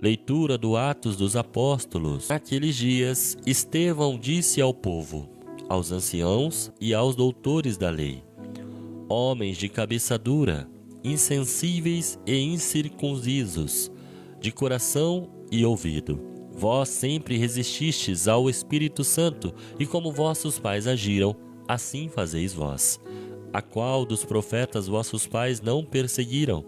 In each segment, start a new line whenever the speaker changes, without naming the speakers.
Leitura do Atos dos Apóstolos. Naqueles dias, Estevão disse ao povo, aos anciãos e aos doutores da lei: homens de cabeça dura, insensíveis e incircuncisos, de coração e ouvido, vós sempre resististes ao Espírito Santo, e como vossos pais agiram, assim fazeis vós. A qual dos profetas vossos pais não perseguiram?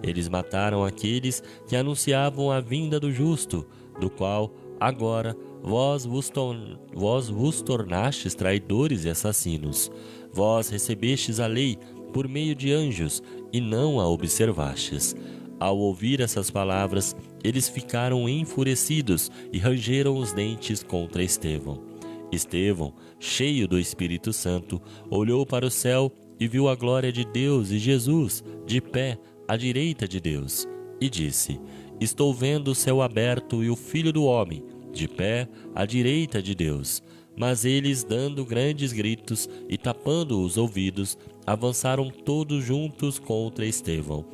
Eles mataram aqueles que anunciavam a vinda do justo, do qual agora vós vos tornastes traidores e assassinos. Vós recebestes a lei por meio de anjos e não a observastes. Ao ouvir essas palavras, eles ficaram enfurecidos e rangeram os dentes contra Estevão. Estevão, cheio do Espírito Santo, olhou para o céu e viu a glória de Deus e Jesus, de pé, à direita de Deus, e disse: estou vendo o céu aberto e o Filho do Homem, de pé, à direita de Deus. Mas eles, dando grandes gritos e tapando os ouvidos, avançaram todos juntos contra Estevão.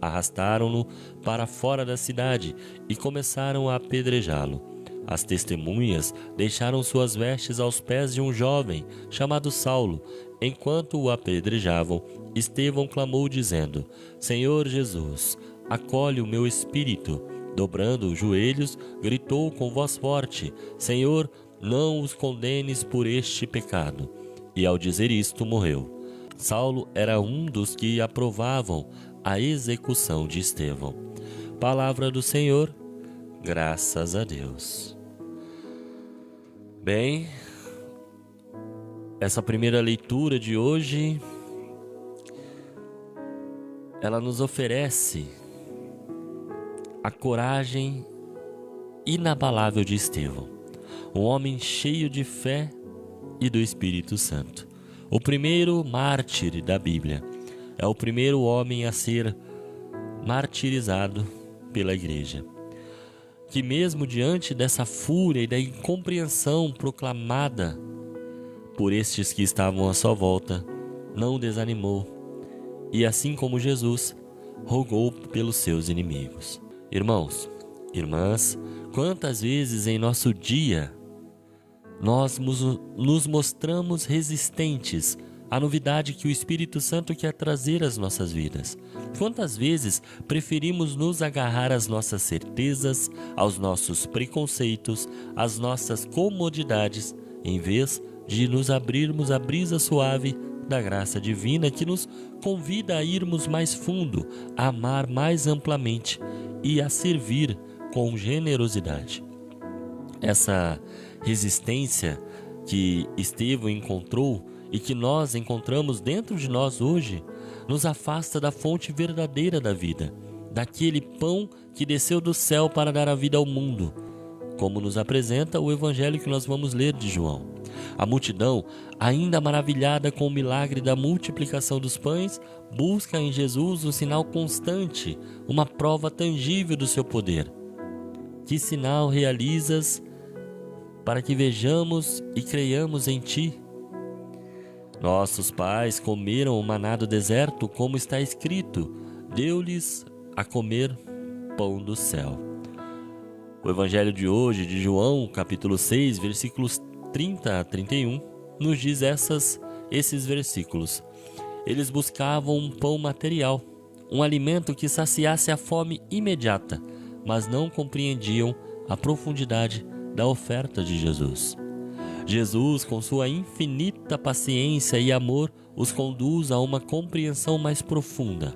Arrastaram-no para fora da cidade e começaram a apedrejá-lo. As testemunhas deixaram suas vestes aos pés de um jovem chamado Saulo. Enquanto o apedrejavam, Estevão clamou dizendo: Senhor Jesus, acolhe o meu espírito. Dobrando os joelhos, gritou com voz forte: Senhor, não os condenes por este pecado. E ao dizer isto, morreu. Saulo era um dos que aprovavam a execução de Estevão. Palavra do Senhor, graças a Deus. Bem, essa primeira leitura de hoje, ela nos oferece a coragem inabalável de Estevão, um homem cheio de fé e do Espírito Santo. O primeiro mártir da Bíblia, é o primeiro homem a ser martirizado pela igreja, que mesmo diante dessa fúria e da incompreensão proclamada por estes que estavam à sua volta, não desanimou e, assim como Jesus, rogou pelos seus inimigos. Irmãos, irmãs, quantas vezes em nosso dia nós nos mostramos resistentes à novidade que o Espírito Santo quer trazer às nossas vidas? Quantas vezes preferimos nos agarrar às nossas certezas, aos nossos preconceitos, às nossas comodidades, em vez de nos abrirmos à brisa suave da graça divina que nos convida a irmos mais fundo, a amar mais amplamente e a servir com generosidade? Essa resistência que Estevão encontrou e que nós encontramos dentro de nós hoje, nos afasta da fonte verdadeira da vida, daquele pão que desceu do céu para dar a vida ao mundo, como nos apresenta o evangelho que nós vamos ler de João. A multidão, ainda maravilhada com o milagre da multiplicação dos pães, busca em Jesus um sinal constante, uma prova tangível do seu poder. Que sinal realizas para que vejamos e creiamos em Ti? Nossos pais comeram o maná do deserto, como está escrito: deu-lhes a comer pão do céu. O evangelho de hoje, de João, capítulo 6, versículos 30 a 31, nos diz esses versículos. Eles buscavam um pão material, um alimento que saciasse a fome imediata, mas não compreendiam a profundidade da oferta de Jesus. Jesus, com sua infinita paciência e amor, os conduz a uma compreensão mais profunda.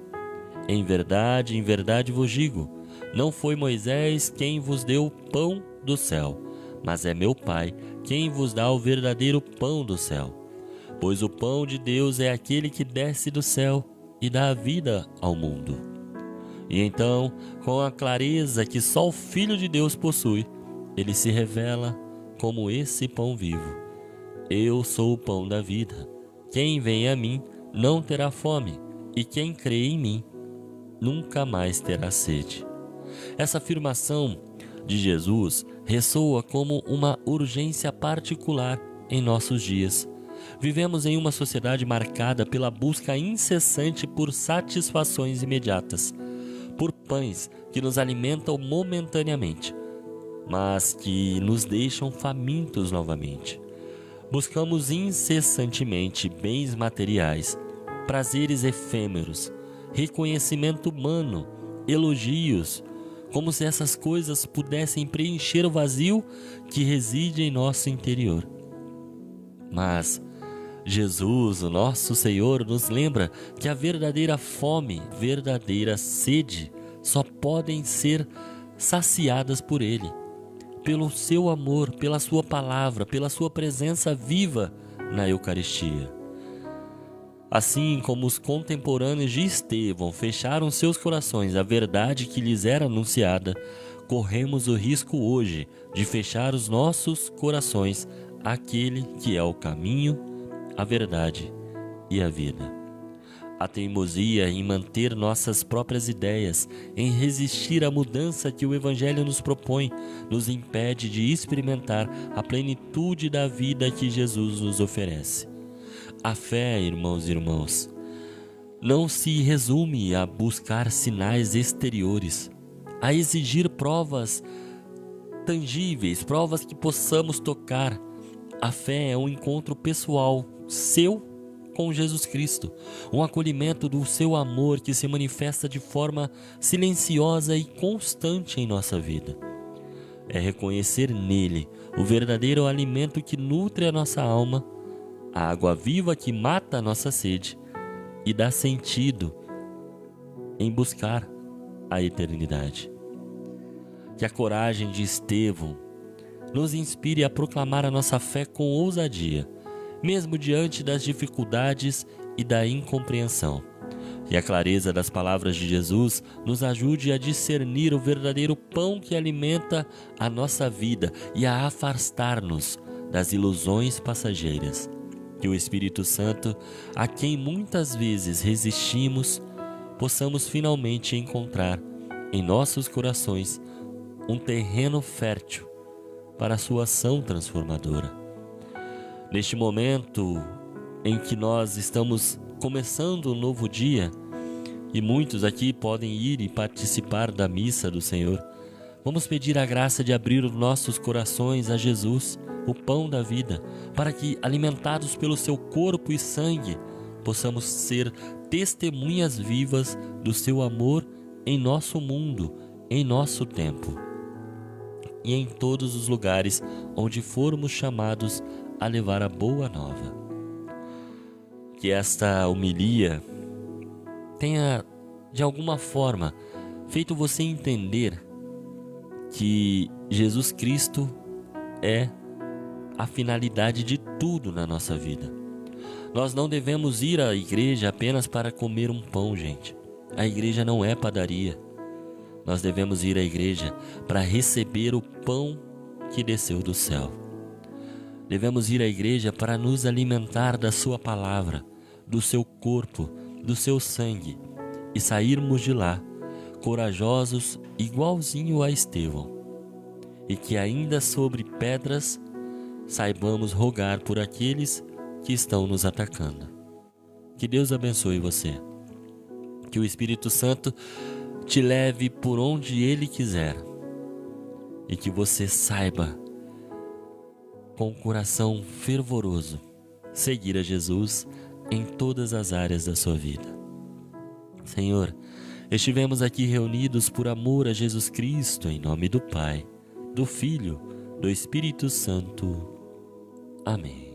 Em verdade vos digo, não foi Moisés quem vos deu o pão do céu, mas é meu Pai quem vos dá o verdadeiro pão do céu. Pois o pão de Deus é aquele que desce do céu e dá a vida ao mundo. E então, com a clareza que só o Filho de Deus possui, ele se revela como esse pão vivo. Eu sou o pão da vida. Quem vem a mim não terá fome, e quem crê em mim nunca mais terá sede. Essa afirmação de Jesus ressoa como uma urgência particular em nossos dias. Vivemos em uma sociedade marcada pela busca incessante por satisfações imediatas, por pães que nos alimentam momentaneamente, mas que nos deixam famintos novamente. Buscamos incessantemente bens materiais, prazeres efêmeros, reconhecimento humano, elogios, como se essas coisas pudessem preencher o vazio que reside em nosso interior. Mas Jesus, o nosso Senhor, nos lembra que a verdadeira fome, verdadeira sede, só podem ser saciadas por Ele, pelo seu amor, pela sua palavra, pela sua presença viva na Eucaristia. Assim como os contemporâneos de Estevão fecharam seus corações à verdade que lhes era anunciada, corremos o risco hoje de fechar os nossos corações àquele que é o caminho, a verdade e a vida. A teimosia em manter nossas próprias ideias, em resistir à mudança que o Evangelho nos propõe, nos impede de experimentar a plenitude da vida que Jesus nos oferece. A fé, irmãos e irmãs, não se resume a buscar sinais exteriores, a exigir provas tangíveis, provas que possamos tocar. A fé é um encontro pessoal seu com Jesus Cristo, um acolhimento do seu amor que se manifesta de forma silenciosa e constante em nossa vida. É reconhecer nele o verdadeiro alimento que nutre a nossa alma, a água viva que mata a nossa sede e dá sentido em buscar a eternidade. Que a coragem de Estevão nos inspire a proclamar a nossa fé com ousadia, mesmo diante das dificuldades e da incompreensão. Que a clareza das palavras de Jesus nos ajude a discernir o verdadeiro pão que alimenta a nossa vida e a afastar-nos das ilusões passageiras. Que o Espírito Santo, a quem muitas vezes resistimos, possamos finalmente encontrar em nossos corações um terreno fértil para a sua ação transformadora. Neste momento em que nós estamos começando um novo dia, e muitos aqui podem ir e participar da missa do Senhor, vamos pedir a graça de abrir os nossos corações a Jesus, o pão da vida, para que, alimentados pelo seu corpo e sangue, possamos ser testemunhas vivas do seu amor em nosso mundo, em nosso tempo e em todos os lugares onde formos chamados a levar a boa nova. Que esta homilia tenha, de alguma forma, feito você entender que Jesus Cristo é a finalidade de tudo na nossa vida. Nós não devemos ir à igreja apenas para comer um pão, gente. A igreja não é padaria. Nós devemos ir à igreja para receber o pão que desceu do céu. Devemos ir à igreja para nos alimentar da sua palavra, do seu corpo, do seu sangue, e sairmos de lá corajosos igualzinho a Estevão, e que ainda sobre pedras saibamos rogar por aqueles que estão nos atacando. Que Deus abençoe você. Que o Espírito Santo te leve por onde Ele quiser. E que você saiba, com o coração fervoroso, seguir a Jesus em todas as áreas da sua vida. Senhor, estivemos aqui reunidos por amor a Jesus Cristo, em nome do Pai, do Filho, do Espírito Santo. Amém.